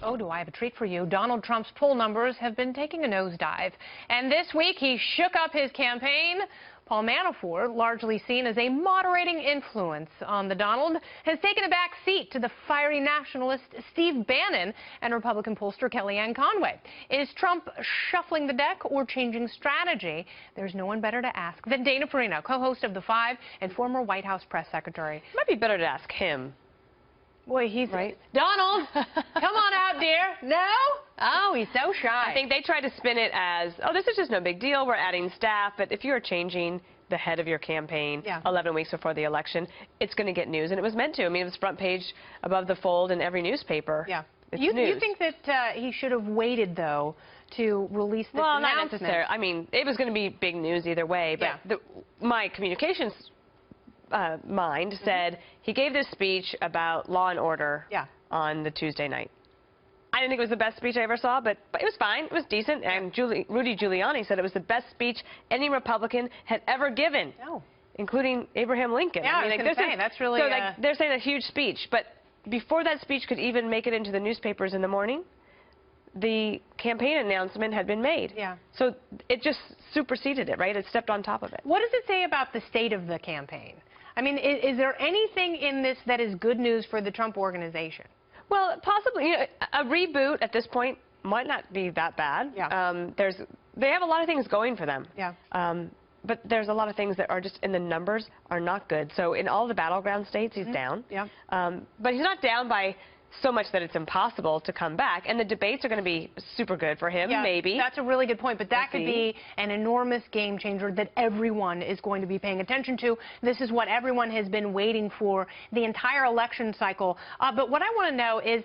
Oh, do I have a treat for you. Donald Trump's poll numbers have been taking a nosedive. And this week, he shook up his campaign. Paul Manafort, largely seen as a moderating influence on the Donald, has taken a back seat to the fiery nationalist Steve Bannon and Republican pollster Kellyanne Conway. Is Trump shuffling the deck or changing strategy? There's no one better to ask than Dana Perino, co-host of The Five and former White House press secretary. It might be better to ask him. Boy, he's right. Donald, come on out, dear. No? Oh, he's so shy. I think they tried to spin it as, oh, this is just no big deal. We're adding staff. But if you're changing the head of your campaign 11 weeks before the election, it's going to get news. And it was meant to. I mean, it was front page above the fold in every newspaper. Yeah. It's you news. think that he should have waited, though, to release this announcement? Well, not necessarily. I mean, it was going to be big news either way. But my communications mind said he gave this speech about law and order on the Tuesday night. I didn't think it was the best speech I ever saw, but it was fine. It was decent. And Rudy Giuliani said it was the best speech any Republican had ever given, including Abraham Lincoln. Yeah, I mean, was going to say, that's really... So, they're saying a huge speech. But before that speech could even make it into the newspapers in the morning, the campaign announcement had been made. Yeah. So it just superseded it, right? It stepped on top of it. What does it say about the state of the campaign? I mean, is there anything in this that is good news for the Trump organization? Well, possibly. You know, a reboot at this point might not be that bad. Yeah. They have a lot of things going for them. Yeah. But there's a lot of things that are just in the numbers are not good. So in all the battleground states, he's down. Yeah. But he's not down by so much that it's impossible to come back. And the debates are going to be super good for him, maybe. That's a really good point. But that could be an enormous game changer that everyone is going to be paying attention to. This is what everyone has been waiting for the entire election cycle. But what I want to know is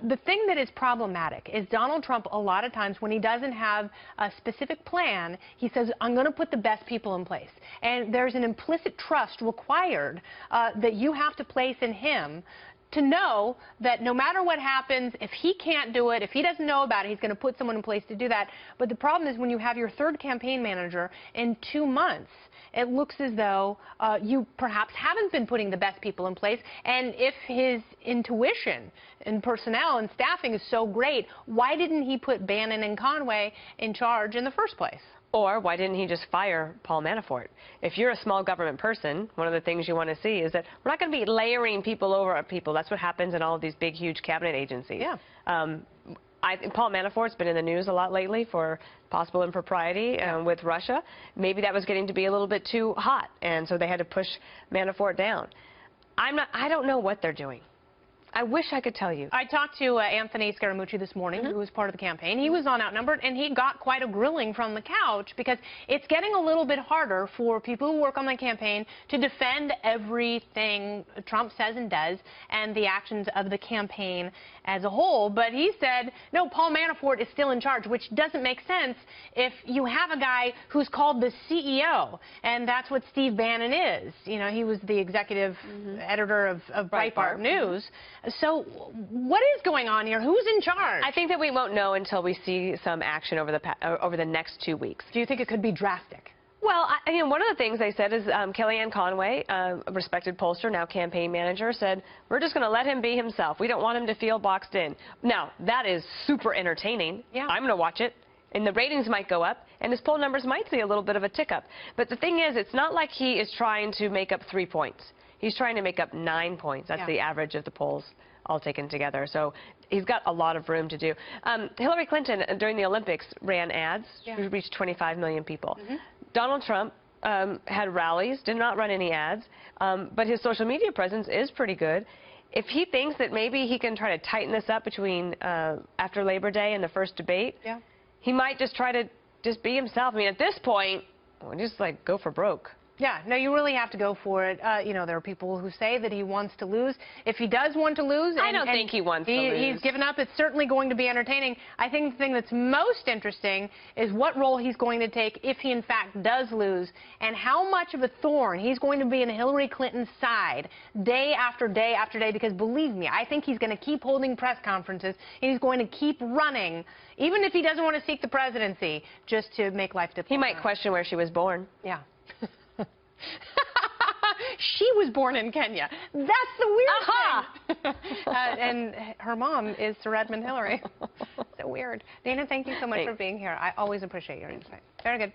the thing that is problematic is Donald Trump, a lot of times when he doesn't have a specific plan, he says, I'm going to put the best people in place. And there's an implicit trust required that you have to place in him to know that no matter what happens, if he can't do it, if he doesn't know about it, he's going to put someone in place to do that. But the problem is when you have your third campaign manager in 2 months, it looks as though you perhaps haven't been putting the best people in place. And if his intuition and personnel and staffing is so great, why didn't he put Bannon and Conway in charge in the first place? Or why didn't he just fire Paul Manafort? If you're a small government person, one of the things you want to see is that we're not going to be layering people over people. That's what happens in all of these big, huge cabinet agencies. Yeah. I think Paul Manafort's been in the news a lot lately for possible impropriety with Russia. Maybe that was getting to be a little bit too hot, and so they had to push Manafort down. I don't know what they're doing. I wish I could tell you. I talked to Anthony Scaramucci this morning, who was part of the campaign. He was on Outnumbered, and he got quite a grilling from the couch because it's getting a little bit harder for people who work on the campaign to defend everything Trump says and does and the actions of the campaign as a whole. But he said, no, Paul Manafort is still in charge, which doesn't make sense if you have a guy who's called the CEO, and that's what Steve Bannon is. You know, he was the executive editor of Breitbart News. So what is going on here? Who's in charge? I think that we won't know until we see some action over the next 2 weeks. Do you think it could be drastic? Well, one of the things they said is Kellyanne Conway, a respected pollster, now campaign manager, said, we're just going to let him be himself. We don't want him to feel boxed in. Now, that is super entertaining. Yeah. I'm going to watch it. And the ratings might go up, and his poll numbers might see a little bit of a tick up. But the thing is, it's not like he is trying to make up 3 points. He's trying to make up 9 points. That's the average of the polls all taken together. So he's got a lot of room to do. Hillary Clinton, during the Olympics, ran ads. She reached 25 million people. Donald Trump had rallies, did not run any ads, but his social media presence is pretty good. If he thinks that maybe he can try to tighten this up between after Labor Day and the first debate, he might just try to be himself. I mean, at this point, just like go for broke. Yeah, no, you really have to go for it. You know, there are people who say that he wants to lose. If he does want to lose... I don't think he wants to lose. He's given up. It's certainly going to be entertaining. I think the thing that's most interesting is what role he's going to take if he, in fact, does lose, and how much of a thorn he's going to be in Hillary Clinton's side day after day after day, because believe me, I think he's going to keep holding press conferences, and he's going to keep running, even if he doesn't want to seek the presidency, just to make life difficult. He might question where she was born. Yeah. She was born in Kenya. That's the weird thing. And her mom is Sir Edmund Hillary. So weird. Dana, thank you so much for being here. I always appreciate your insight. Very good.